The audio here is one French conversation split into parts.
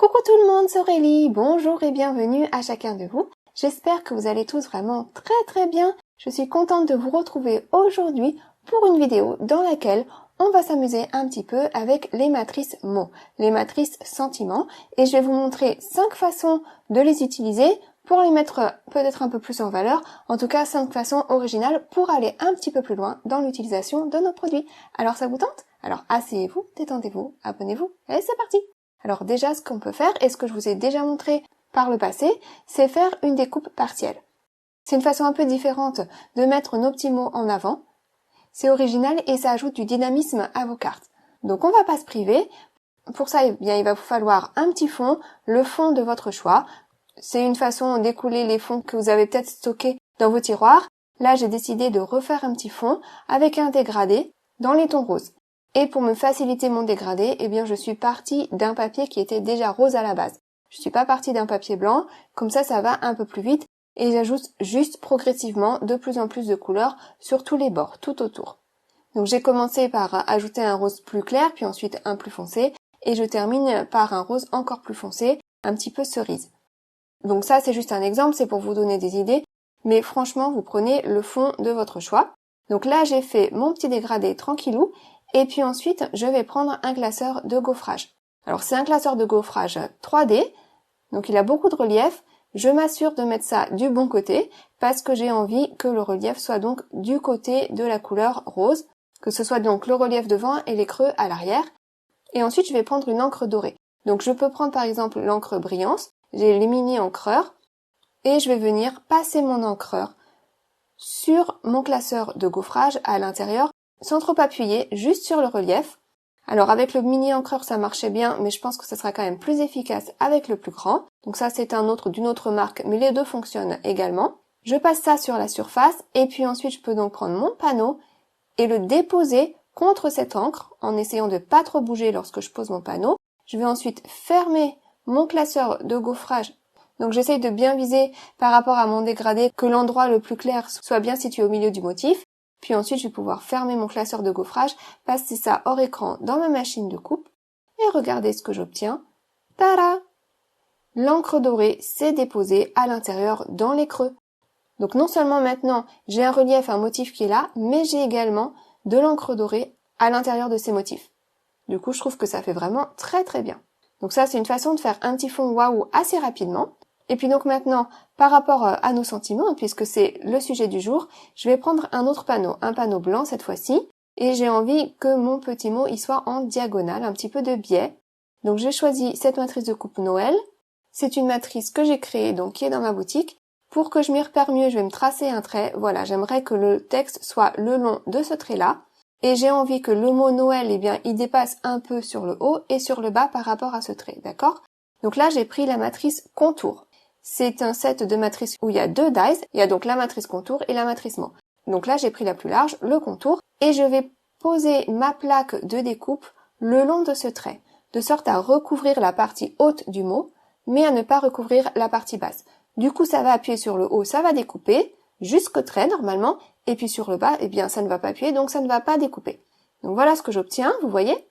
Coucou tout le monde, c'est Aurélie, bonjour et bienvenue à chacun de vous. J'espère que vous allez tous vraiment très bien. Je suis contente de vous retrouver aujourd'hui pour une vidéo dans laquelle on va s'amuser un petit peu avec les matrices mots, les matrices sentiments, et je vais vous montrer 5 façons de les utiliser pour les mettre peut-être un peu plus en valeur, en tout cas 5 façons originales pour aller un petit peu plus loin dans l'utilisation de nos produits. Alors ça vous tente? Alors asseyez-vous, détendez-vous, abonnez-vous, et c'est parti! Alors déjà, ce qu'on peut faire, et ce que je vous ai déjà montré par le passé, c'est faire une découpe partielle. C'est une façon un peu différente de mettre nos petits mots en avant. C'est original et ça ajoute du dynamisme à vos cartes. Donc on va pas se priver. Pour ça, eh bien, il va vous falloir un petit fond, le fond de votre choix. C'est une façon d'écouler les fonds que vous avez peut-être stockés dans vos tiroirs. Là, j'ai décidé de refaire un petit fond avec un dégradé dans les tons roses. Et pour me faciliter mon dégradé, eh bien, je suis partie d'un papier qui était déjà rose à la base. Je suis pas partie d'un papier blanc, comme ça va un peu plus vite, et j'ajoute juste progressivement de plus en plus de couleurs sur tous les bords, tout autour. Donc j'ai commencé par ajouter un rose plus clair, puis ensuite un plus foncé, et je termine par un rose encore plus foncé, un petit peu cerise. Donc ça, c'est juste un exemple, c'est pour vous donner des idées, mais franchement, vous prenez le fond de votre choix. Donc là, j'ai fait mon petit dégradé tranquillou, et puis ensuite, je vais prendre un classeur de gaufrage. Alors c'est un classeur de gaufrage 3D, donc il a beaucoup de relief. Je m'assure de mettre ça du bon côté, parce que j'ai envie que le relief soit donc du côté de la couleur rose, que ce soit donc le relief devant et les creux à l'arrière. Et ensuite, je vais prendre une encre dorée. Donc je peux prendre par exemple l'encre Brillance, j'ai les mini encreurs, et je vais venir passer mon encreur sur mon classeur de gaufrage à l'intérieur, sans trop appuyer, juste sur le relief. Alors avec le mini encreur ça marchait bien, mais je pense que ça sera quand même plus efficace avec le plus grand. Donc ça c'est un autre d'une autre marque, mais les deux fonctionnent également. Je passe ça sur la surface, et puis ensuite je peux donc prendre mon panneau et le déposer contre cette encre, en essayant de pas trop bouger lorsque je pose mon panneau. Je vais ensuite fermer mon classeur de gaufrage. Donc j'essaye de bien viser par rapport à mon dégradé, que l'endroit le plus clair soit bien situé au milieu du motif. Puis ensuite, je vais pouvoir fermer mon classeur de gaufrage, passer ça hors écran dans ma machine de coupe, et regardez ce que j'obtiens. Tada! L'encre dorée s'est déposée à l'intérieur dans les creux. Donc non seulement maintenant, j'ai un relief, un motif qui est là, mais j'ai également de l'encre dorée à l'intérieur de ces motifs. Du coup, je trouve que ça fait vraiment très bien. Donc ça, c'est une façon de faire un petit fond waouh assez rapidement. Et puis donc maintenant, par rapport à nos sentiments, puisque c'est le sujet du jour, je vais prendre un autre panneau, un panneau blanc cette fois-ci, et j'ai envie que mon petit mot il soit en diagonale, un petit peu de biais. Donc j'ai choisi cette matrice de coupe Noël. C'est une matrice que j'ai créée, donc qui est dans ma boutique. Pour que je m'y repère mieux, je vais me tracer un trait. Voilà, j'aimerais que le texte soit le long de ce trait-là. Et j'ai envie que le mot Noël, eh bien, il dépasse un peu sur le haut et sur le bas par rapport à ce trait, d'accord? Donc là, j'ai pris la matrice contour. C'est un set de matrices où il y a 2 dies. Il y a donc la matrice contour et la matrice mot. Donc là, j'ai pris la plus large, le contour, et je vais poser ma plaque de découpe le long de ce trait, de sorte à recouvrir la partie haute du mot, mais à ne pas recouvrir la partie basse. Du coup, ça va appuyer sur le haut, ça va découper, jusqu'au trait normalement, et puis sur le bas, eh bien, ça ne va pas appuyer, donc ça ne va pas découper. Donc voilà ce que j'obtiens, vous voyez?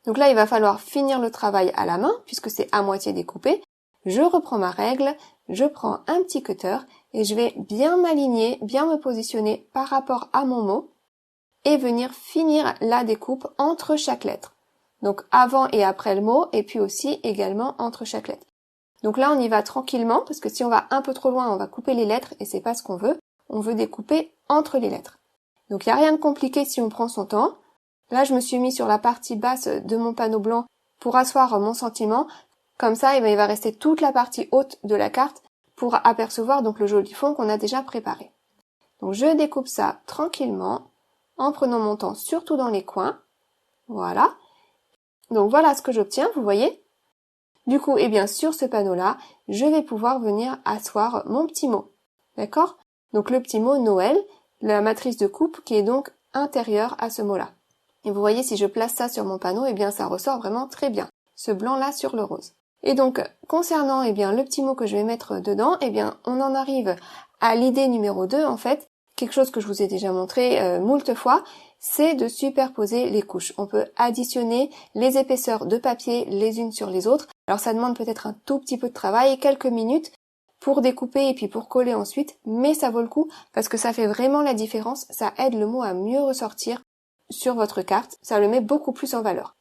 Donc là, il va falloir finir le travail à la main, puisque c'est à moitié découpé. Je reprends ma règle, je prends un petit cutter et je vais bien m'aligner, bien me positionner par rapport à mon mot et venir finir la découpe entre chaque lettre. Donc avant et après le mot, et puis aussi également entre chaque lettre. Donc là on y va tranquillement, parce que si on va un peu trop loin, on va couper les lettres et c'est pas ce qu'on veut. On veut découper entre les lettres. Donc il n'y a rien de compliqué si on prend son temps. Là je me suis mis sur la partie basse de mon panneau blanc pour asseoir mon sentiment. Comme ça, il va rester toute la partie haute de la carte pour apercevoir donc le joli fond qu'on a déjà préparé. Donc je découpe ça tranquillement, en prenant mon temps surtout dans les coins. Voilà. Donc voilà ce que j'obtiens, vous voyez. Du coup, eh bien sur ce panneau-là, je vais pouvoir venir asseoir mon petit mot. D'accord? Donc le petit mot Noël, la matrice de coupe qui est donc intérieure à ce mot-là. Et vous voyez, si je place ça sur mon panneau, eh bien ça ressort vraiment très bien. Ce blanc-là sur le rose. Et donc, concernant le petit mot que je vais mettre dedans, on en arrive à l'idée numéro 2 en fait, quelque chose que je vous ai déjà montré moult fois, c'est de superposer les couches. On peut additionner les épaisseurs de papier les unes sur les autres. Alors ça demande peut-être un tout petit peu de travail, quelques minutes pour découper et puis pour coller ensuite, mais ça vaut le coup parce que ça fait vraiment la différence, ça aide le mot à mieux ressortir sur votre carte, ça le met beaucoup plus en valeur.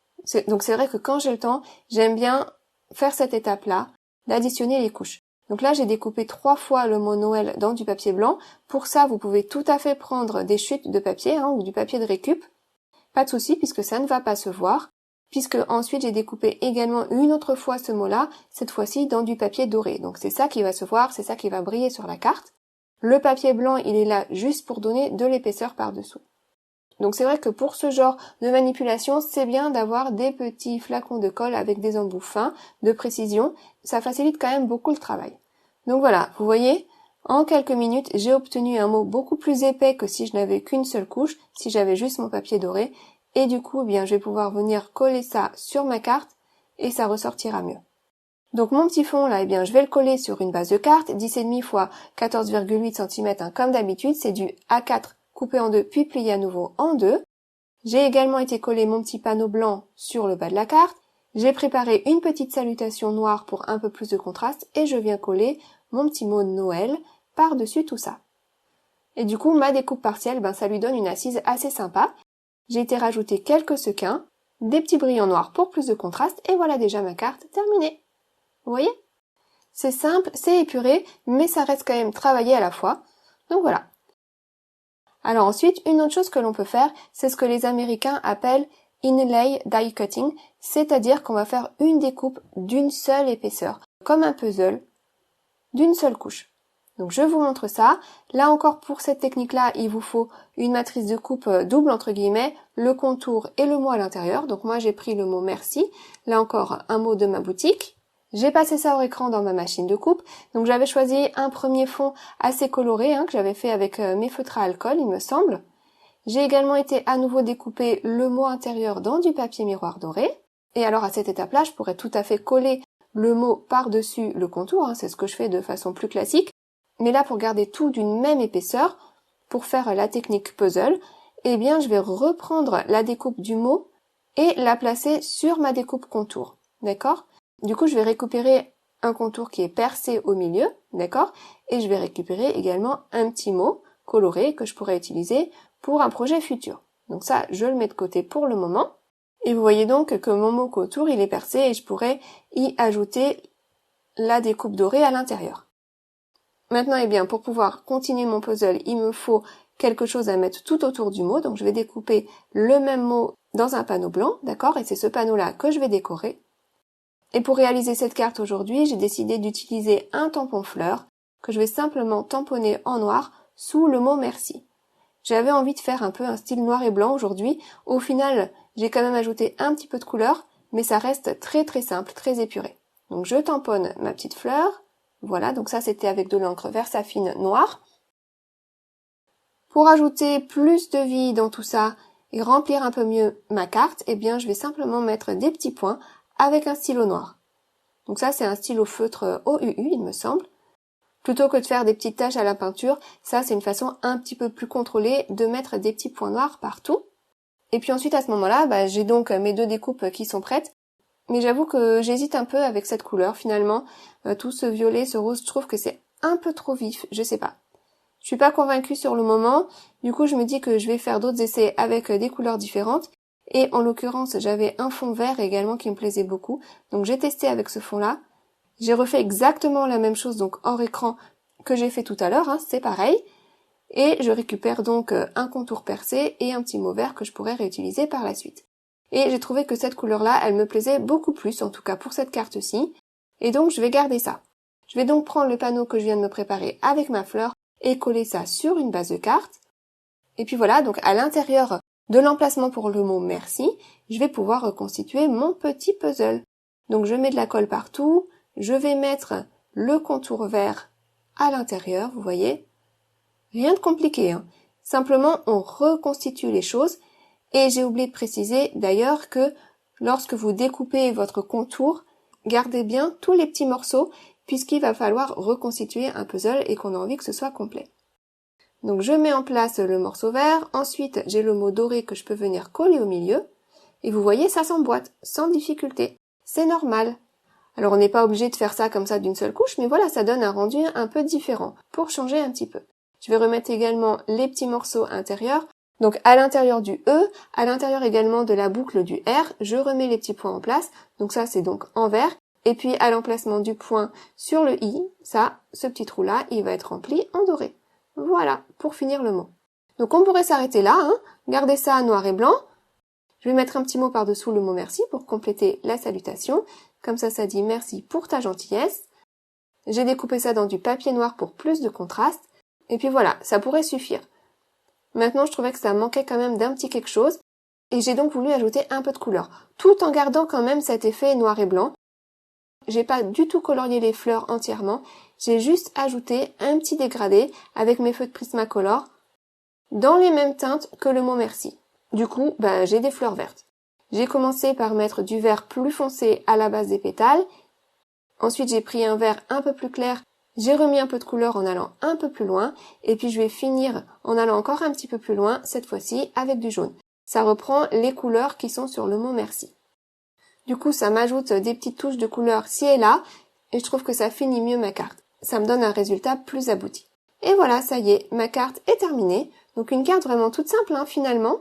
Donc c'est vrai que quand j'ai le temps, j'aime bien faire cette étape-là, d'additionner les couches. Donc là, j'ai découpé 3 fois le mot Noël dans du papier blanc. Pour ça, vous pouvez tout à fait prendre des chutes de papier ou du papier de récup. Pas de souci puisque ça ne va pas se voir. Puisque ensuite, j'ai découpé également une autre fois ce mot-là, cette fois-ci dans du papier doré. Donc c'est ça qui va se voir, c'est ça qui va briller sur la carte. Le papier blanc, il est là juste pour donner de l'épaisseur par-dessous. Donc c'est vrai que pour ce genre de manipulation, c'est bien d'avoir des petits flacons de colle avec des embouts fins, de précision. Ça facilite quand même beaucoup le travail. Donc voilà, vous voyez, en quelques minutes, j'ai obtenu un mot beaucoup plus épais que si je n'avais qu'une seule couche, si j'avais juste mon papier doré. Et du coup, je vais pouvoir venir coller ça sur ma carte et ça ressortira mieux. Donc mon petit fond là, je vais le coller sur une base de carte, 10,5 x 14,8 cm comme d'habitude, c'est du A4 coupé en deux puis plié à nouveau en deux. J'ai également été coller mon petit panneau blanc sur le bas de la carte. J'ai préparé une petite salutation noire pour un peu plus de contraste et je viens coller mon petit mot de Noël par-dessus tout ça. Et du coup, ma découpe partielle, ça lui donne une assise assez sympa. J'ai été rajouter quelques sequins, des petits brillants noirs pour plus de contraste et voilà déjà ma carte terminée. Vous voyez? C'est simple, c'est épuré, mais ça reste quand même travaillé à la fois. Donc voilà. Alors ensuite, une autre chose que l'on peut faire, c'est ce que les Américains appellent inlay die cutting, c'est-à-dire qu'on va faire une découpe d'une seule épaisseur, comme un puzzle, d'une seule couche. Donc je vous montre ça. Là encore, pour cette technique-là, il vous faut une matrice de coupe double, entre guillemets, le contour et le mot à l'intérieur. Donc moi, j'ai pris le mot merci. Là encore, un mot de ma boutique. J'ai passé ça au écran dans ma machine de coupe. Donc j'avais choisi un premier fond assez coloré que j'avais fait avec mes feutres à alcool, il me semble. J'ai également été à nouveau découper le mot intérieur dans du papier miroir doré. Et alors à cette étape-là, je pourrais tout à fait coller le mot par-dessus le contour. C'est ce que je fais de façon plus classique. Mais là, pour garder tout d'une même épaisseur, pour faire la technique puzzle, je vais reprendre la découpe du mot et la placer sur ma découpe contour. D'accord ? Du coup, je vais récupérer un contour qui est percé au milieu, d'accord? Et je vais récupérer également un petit mot coloré que je pourrais utiliser pour un projet futur. Donc ça, je le mets de côté pour le moment. Et vous voyez donc que mon mot contour, il est percé et je pourrais y ajouter la découpe dorée à l'intérieur. Maintenant, pour pouvoir continuer mon puzzle, il me faut quelque chose à mettre tout autour du mot. Donc je vais découper le même mot dans un panneau blanc, d'accord? Et c'est ce panneau-là que je vais décorer. Et pour réaliser cette carte aujourd'hui, j'ai décidé d'utiliser un tampon fleur que je vais simplement tamponner en noir sous le mot merci. J'avais envie de faire un peu un style noir et blanc aujourd'hui. Au final, j'ai quand même ajouté un petit peu de couleur, mais ça reste très très simple, très épuré. Donc je tamponne ma petite fleur. Voilà, donc ça c'était avec de l'encre Versafine noire. Pour ajouter plus de vie dans tout ça et remplir un peu mieux ma carte, je vais simplement mettre des petits points avec un stylo noir. Donc ça, c'est un stylo feutre OUU, il me semble. Plutôt que de faire des petites taches à la peinture, ça, c'est une façon un petit peu plus contrôlée de mettre des petits points noirs partout. Et puis ensuite, à ce moment-là, j'ai donc mes deux découpes qui sont prêtes. Mais j'avoue que j'hésite un peu avec cette couleur, finalement. Tout ce violet, ce rose, je trouve que c'est un peu trop vif, je sais pas. Je suis pas convaincue sur le moment. Du coup, je me dis que je vais faire d'autres essais avec des couleurs différentes. Et en l'occurrence, j'avais un fond vert également qui me plaisait beaucoup. Donc j'ai testé avec ce fond-là. J'ai refait exactement la même chose donc hors écran que j'ai fait tout à l'heure, c'est pareil. Et je récupère donc un contour percé et un petit mot vert que je pourrais réutiliser par la suite. Et j'ai trouvé que cette couleur-là, elle me plaisait beaucoup plus, en tout cas pour cette carte-ci. Et donc je vais garder ça. Je vais donc prendre le panneau que je viens de me préparer avec ma fleur et coller ça sur une base de carte. Et puis voilà, donc à l'intérieur de l'emplacement pour le mot merci, je vais pouvoir reconstituer mon petit puzzle. Donc je mets de la colle partout, je vais mettre le contour vert à l'intérieur, vous voyez. Rien de compliqué, Simplement on reconstitue les choses et j'ai oublié de préciser d'ailleurs que lorsque vous découpez votre contour, gardez bien tous les petits morceaux puisqu'il va falloir reconstituer un puzzle et qu'on a envie que ce soit complet. Donc je mets en place le morceau vert, ensuite j'ai le mot doré que je peux venir coller au milieu, et vous voyez ça s'emboîte, sans difficulté, c'est normal. Alors on n'est pas obligé de faire ça comme ça d'une seule couche, mais voilà, ça donne un rendu un peu différent, pour changer un petit peu. Je vais remettre également les petits morceaux intérieurs, donc à l'intérieur du E, à l'intérieur également de la boucle du R, je remets les petits points en place, donc ça c'est donc en vert, et puis à l'emplacement du point sur le I, ça, ce petit trou-là, il va être rempli en doré. Voilà, pour finir le mot. Donc on pourrait s'arrêter là, garder ça noir et blanc. Je vais mettre un petit mot par-dessous le mot merci pour compléter la salutation. Comme ça dit merci pour ta gentillesse. J'ai découpé ça dans du papier noir pour plus de contraste. Et puis voilà, ça pourrait suffire. Maintenant, je trouvais que ça manquait quand même d'un petit quelque chose. Et j'ai donc voulu ajouter un peu de couleur, tout en gardant quand même cet effet noir et blanc. J'ai pas du tout colorié les fleurs entièrement. J'ai juste ajouté un petit dégradé avec mes feux de Prismacolor dans les mêmes teintes que le mot merci. Du coup, j'ai des fleurs vertes. J'ai commencé par mettre du vert plus foncé à la base des pétales. Ensuite, j'ai pris un vert un peu plus clair. J'ai remis un peu de couleur en allant un peu plus loin. Et puis, je vais finir en allant encore un petit peu plus loin, cette fois-ci avec du jaune. Ça reprend les couleurs qui sont sur le mot merci. Du coup, ça m'ajoute des petites touches de couleur ci et là. Et je trouve que ça finit mieux ma carte. Ça me donne un résultat plus abouti. Et voilà, ça y est, ma carte est terminée. Donc une carte vraiment toute simple finalement.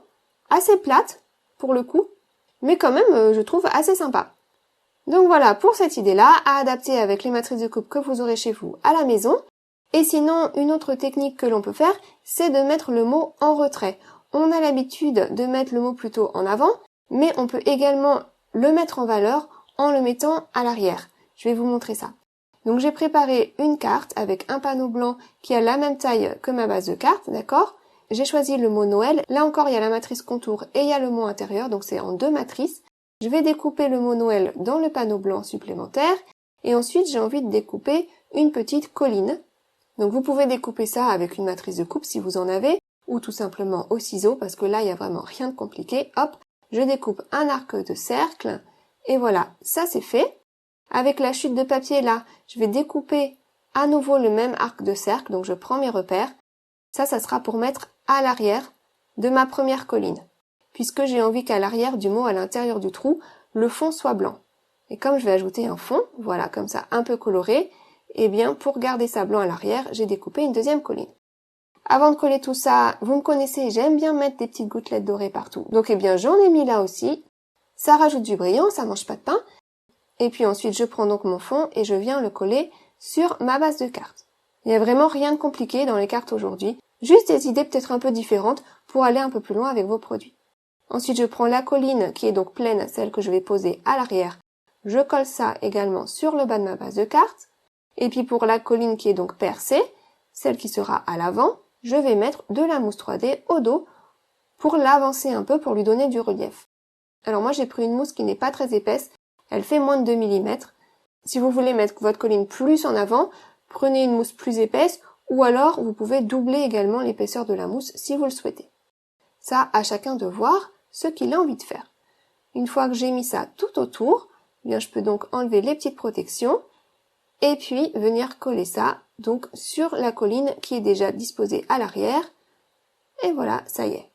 Assez plate, pour le coup. Mais quand même, je trouve assez sympa. Donc voilà, pour cette idée-là, à adapter avec les matrices de coupe que vous aurez chez vous à la maison. Et sinon, une autre technique que l'on peut faire, c'est de mettre le mot en retrait. On a l'habitude de mettre le mot plutôt en avant, mais on peut également le mettre en valeur en le mettant à l'arrière. Je vais vous montrer ça. Donc j'ai préparé une carte avec un panneau blanc qui a la même taille que ma base de carte, d'accord ? J'ai choisi le mot Noël. Là encore, il y a la matrice contour et il y a le mot intérieur, donc c'est en 2 matrices. Je vais découper le mot Noël dans le panneau blanc supplémentaire. Et ensuite, j'ai envie de découper une petite colline. Donc vous pouvez découper ça avec une matrice de coupe si vous en avez, ou tout simplement au ciseau, parce que là, il n'y a vraiment rien de compliqué. Hop, je découpe un arc de cercle. Et voilà, ça c'est fait. Avec la chute de papier là, je vais découper à nouveau le même arc de cercle, donc je prends mes repères. Ça sera pour mettre à l'arrière de ma première colline, puisque j'ai envie qu'à l'arrière du mot, à l'intérieur du trou, le fond soit blanc. Et comme je vais ajouter un fond, voilà, comme ça, un peu coloré, eh bien, pour garder ça blanc à l'arrière, j'ai découpé une deuxième colline. Avant de coller tout ça, vous me connaissez, j'aime bien mettre des petites gouttelettes dorées partout. Donc, eh bien, j'en ai mis là aussi. Ça rajoute du brillant, ça mange pas de pain. Et puis ensuite, je prends donc mon fond et je viens le coller sur ma base de carte. Il n'y a vraiment rien de compliqué dans les cartes aujourd'hui. Juste des idées peut-être un peu différentes pour aller un peu plus loin avec vos produits. Ensuite, je prends la colline qui est donc pleine, celle que je vais poser à l'arrière. Je colle ça également sur le bas de ma base de carte. Et puis pour la colline qui est donc percée, celle qui sera à l'avant, je vais mettre de la mousse 3D au dos pour l'avancer un peu, pour lui donner du relief. Alors moi, j'ai pris une mousse qui n'est pas très épaisse. Elle fait moins de 2 mm. Si vous voulez mettre votre colline plus en avant, prenez une mousse plus épaisse ou alors vous pouvez doubler également l'épaisseur de la mousse si vous le souhaitez. Ça, à chacun de voir ce qu'il a envie de faire. Une fois que j'ai mis ça tout autour, eh bien je peux donc enlever les petites protections et puis venir coller ça donc sur la colline qui est déjà disposée à l'arrière. Et voilà, ça y est.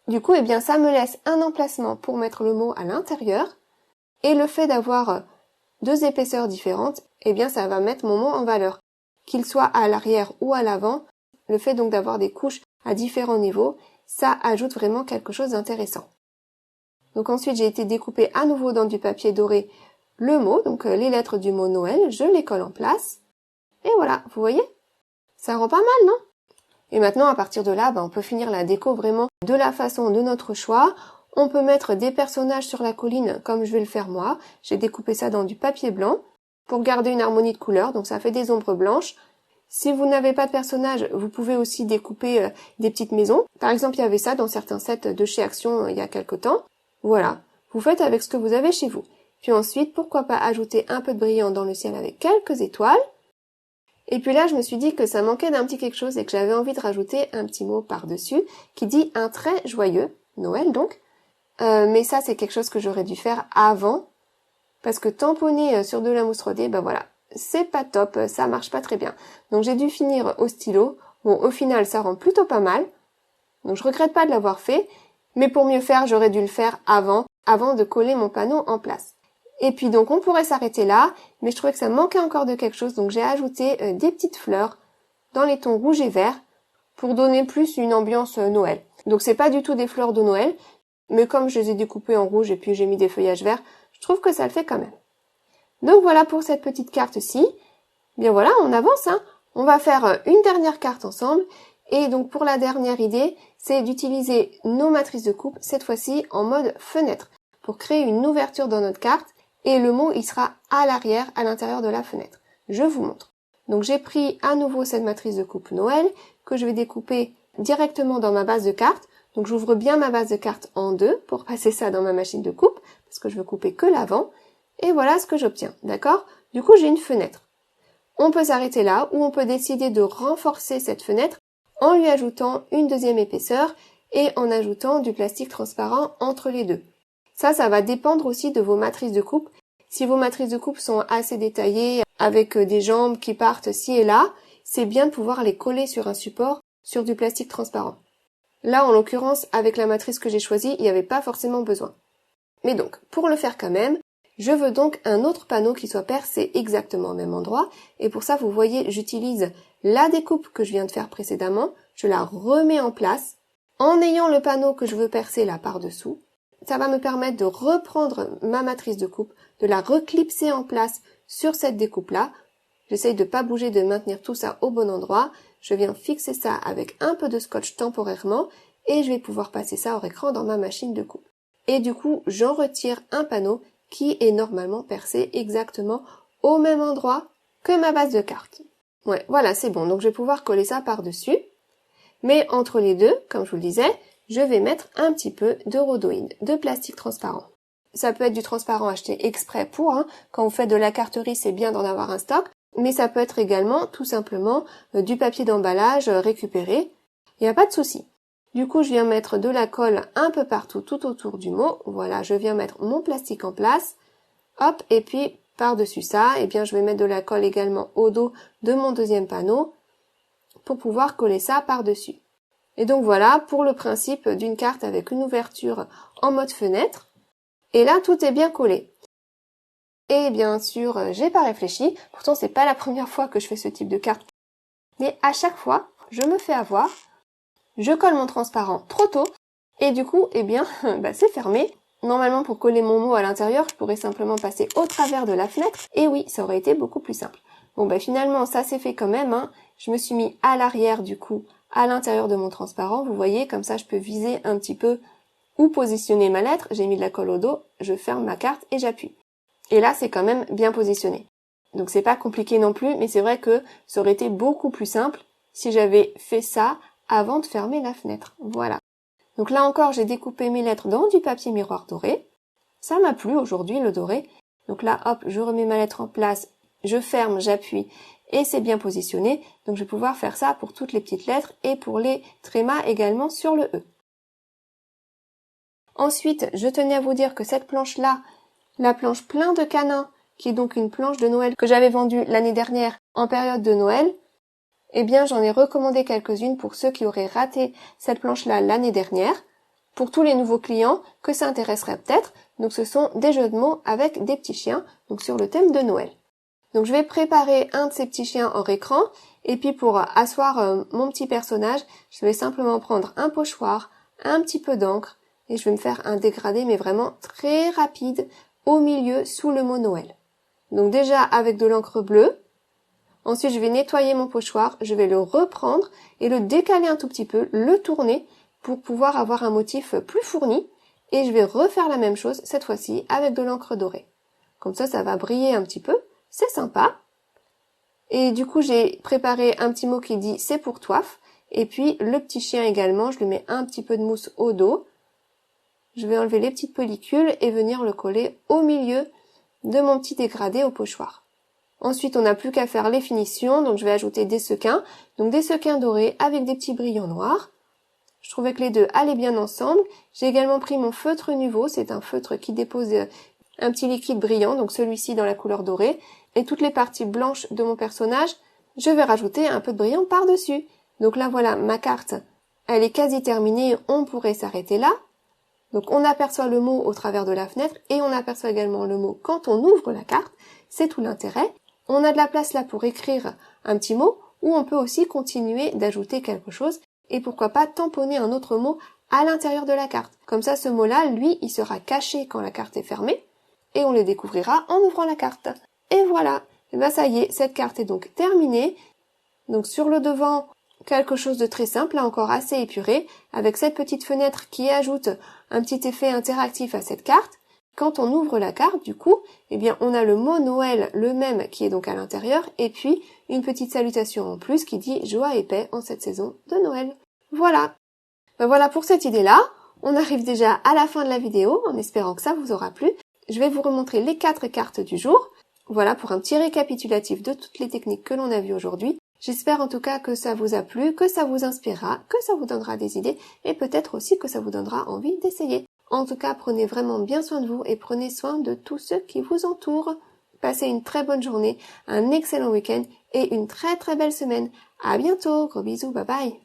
Du coup, eh bien ça me laisse un emplacement pour mettre le mot à l'intérieur. Et le fait d'avoir 2 épaisseurs différentes, eh bien ça va mettre mon mot en valeur. Qu'il soit à l'arrière ou à l'avant, le fait donc d'avoir des couches à différents niveaux, ça ajoute vraiment quelque chose d'intéressant. Donc ensuite j'ai été découper à nouveau dans du papier doré le mot, donc les lettres du mot Noël, je les colle en place. Et voilà, vous voyez? Ça rend pas mal, non? Et maintenant à partir de là, on peut finir la déco vraiment de la façon de notre choix. On peut mettre des personnages sur la colline comme je vais le faire moi. J'ai découpé ça dans du papier blanc pour garder une harmonie de couleurs, donc ça fait des ombres blanches. Si vous n'avez pas de personnages, vous pouvez aussi découper des petites maisons. Par exemple, il y avait ça dans certains sets de chez Action il y a quelque temps. Voilà, vous faites avec ce que vous avez chez vous. Puis ensuite, pourquoi pas ajouter un peu de brillant dans le ciel avec quelques étoiles. Et puis là, je me suis dit que ça manquait d'un petit quelque chose et que j'avais envie de rajouter un petit mot par-dessus qui dit un très joyeux, Noël donc. Mais ça, c'est quelque chose que j'aurais dû faire avant, parce que tamponner sur de la mousse 3D, voilà, c'est pas top, ça marche pas très bien. Donc j'ai dû finir au stylo. Bon, au final, ça rend plutôt pas mal. Donc je regrette pas de l'avoir fait, mais pour mieux faire, j'aurais dû le faire avant de coller mon panneau en place. Et puis donc on pourrait s'arrêter là, mais je trouvais que ça manquait encore de quelque chose, donc j'ai ajouté des petites fleurs dans les tons rouge et vert pour donner plus une ambiance Noël. Donc c'est pas du tout des fleurs de Noël, mais comme je les ai découpées en rouge et puis j'ai mis des feuillages verts, je trouve que ça le fait quand même. Donc voilà pour cette petite carte-ci. Bien voilà, on avance, hein. On va faire une dernière carte ensemble. Et donc pour la dernière idée, c'est d'utiliser nos matrices de coupe, cette fois-ci en mode fenêtre, pour créer une ouverture dans notre carte. Et le mot, il sera à l'arrière, à l'intérieur de la fenêtre. Je vous montre. Donc j'ai pris à nouveau cette matrice de coupe Noël, que je vais découper directement dans ma base de cartes. Donc j'ouvre bien ma base de cartes en deux pour passer ça dans ma machine de coupe, parce que je veux couper que l'avant. Et voilà ce que j'obtiens, d'accord? Du coup, j'ai une fenêtre. On peut s'arrêter là, ou on peut décider de renforcer cette fenêtre en lui ajoutant une deuxième épaisseur et en ajoutant du plastique transparent entre les deux. Ça va dépendre aussi de vos matrices de coupe. Si vos matrices de coupe sont assez détaillées, avec des jambes qui partent ci et là, c'est bien de pouvoir les coller sur un support, sur du plastique transparent. Là, en l'occurrence, avec la matrice que j'ai choisie, il n'y avait pas forcément besoin. Mais donc, pour le faire quand même, je veux donc un autre panneau qui soit percé exactement au même endroit. Et pour ça, vous voyez, j'utilise la découpe que je viens de faire précédemment. Je la remets en place en ayant le panneau que je veux percer là par-dessous. Ça va me permettre de reprendre ma matrice de coupe, de la reclipser en place sur cette découpe-là. J'essaye de pas bouger, de maintenir tout ça au bon endroit. Je viens fixer ça avec un peu de scotch temporairement et je vais pouvoir passer ça hors écran dans ma machine de coupe. Et du coup, j'en retire un panneau qui est normalement percé exactement au même endroit que ma base de cartes. Ouais, voilà, c'est bon. Donc je vais pouvoir coller ça par-dessus. Mais entre les deux, comme je vous le disais, je vais mettre un petit peu de rhodoïne, de plastique transparent. Ça peut être du transparent acheté exprès pour, quand vous faites de la carterie, c'est bien d'en avoir un stock, mais ça peut être également tout simplement du papier d'emballage récupéré. Il n'y a pas de souci. Du coup, je viens mettre de la colle un peu partout, tout autour du mot. Voilà, je viens mettre mon plastique en place. Hop, et puis par-dessus ça, eh bien, je vais mettre de la colle également au dos de mon deuxième panneau pour pouvoir coller ça par-dessus. Et donc voilà pour le principe d'une carte avec une ouverture en mode fenêtre. Et là, tout est bien collé. Et bien sûr, j'ai pas réfléchi. Pourtant, c'est pas la première fois que je fais ce type de carte. Mais à chaque fois, je me fais avoir. Je colle mon transparent trop tôt. Et du coup, eh bien, c'est fermé. Normalement, pour coller mon mot à l'intérieur, je pourrais simplement passer au travers de la fenêtre. Et oui, ça aurait été beaucoup plus simple. Bon, finalement, ça s'est fait quand même. Je me suis mis à l'arrière, du coup, à l'intérieur de mon transparent. Vous voyez, comme ça, je peux viser un petit peu où positionner ma lettre. J'ai mis de la colle au dos, je ferme ma carte et j'appuie. Et là, c'est quand même bien positionné. Donc, c'est pas compliqué non plus, mais c'est vrai que ça aurait été beaucoup plus simple si j'avais fait ça avant de fermer la fenêtre. Voilà. Donc là encore, j'ai découpé mes lettres dans du papier miroir doré. Ça m'a plu aujourd'hui, le doré. Donc là, hop, je remets ma lettre en place, je ferme, j'appuie et c'est bien positionné. Donc je vais pouvoir faire ça pour toutes les petites lettres et pour les trémas également sur le E. Ensuite, je tenais à vous dire que cette planche-là, la planche plein de canins, qui est donc une planche de Noël que j'avais vendue l'année dernière en période de Noël, eh bien j'en ai recommandé quelques-unes pour ceux qui auraient raté cette planche-là l'année dernière. Pour tous les nouveaux clients que ça intéresserait peut-être, donc ce sont des jeux de mots avec des petits chiens, donc sur le thème de Noël. Donc je vais préparer un de ces petits chiens hors écran, et puis pour asseoir mon petit personnage, je vais simplement prendre un pochoir, un petit peu d'encre, et je vais me faire un dégradé, mais vraiment très rapide, au milieu, sous le mot Noël. Donc déjà avec de l'encre bleue, ensuite je vais nettoyer mon pochoir, je vais le reprendre et le décaler un tout petit peu, le tourner, pour pouvoir avoir un motif plus fourni, et je vais refaire la même chose, cette fois-ci, avec de l'encre dorée. Comme ça va briller un petit peu, c'est sympa. Et du coup, j'ai préparé un petit mot qui dit « c'est pour Toif », et puis le petit chien également, je lui mets un petit peu de mousse au dos. Je vais enlever les petites pellicules et venir le coller au milieu de mon petit dégradé au pochoir. Ensuite, on n'a plus qu'à faire les finitions, donc je vais ajouter des sequins, donc des sequins dorés avec des petits brillants noirs. Je trouvais que les deux allaient bien ensemble. J'ai également pris mon feutre Nuvo, c'est un feutre qui dépose un petit liquide brillant, donc celui-ci dans la couleur dorée. Et toutes les parties blanches de mon personnage, je vais rajouter un peu de brillant par-dessus. Donc là voilà, ma carte, elle est quasi terminée, on pourrait s'arrêter là. Donc on aperçoit le mot au travers de la fenêtre et on aperçoit également le mot quand on ouvre la carte, c'est tout l'intérêt. On a de la place là pour écrire un petit mot ou on peut aussi continuer d'ajouter quelque chose et pourquoi pas tamponner un autre mot à l'intérieur de la carte. Comme ça ce mot-là, lui, il sera caché quand la carte est fermée et on le découvrira en ouvrant la carte. Et voilà, et ben ça y est, cette carte est donc terminée. Donc sur le devant, quelque chose de très simple, là encore assez épuré, avec cette petite fenêtre qui ajoute un petit effet interactif à cette carte. Quand on ouvre la carte, du coup, eh bien, on a le mot Noël, le même, qui est donc à l'intérieur, et puis une petite salutation en plus qui dit joie et paix en cette saison de Noël. Voilà. Ben voilà pour cette idée-là. On arrive déjà à la fin de la vidéo, en espérant que ça vous aura plu. Je vais vous remontrer les 4 cartes du jour. Voilà pour un petit récapitulatif de toutes les techniques que l'on a vues aujourd'hui. J'espère en tout cas que ça vous a plu, que ça vous inspirera, que ça vous donnera des idées et peut-être aussi que ça vous donnera envie d'essayer. En tout cas, prenez vraiment bien soin de vous et prenez soin de tous ceux qui vous entourent. Passez une très bonne journée, un excellent week-end et une très très belle semaine. À bientôt, gros bisous, bye bye.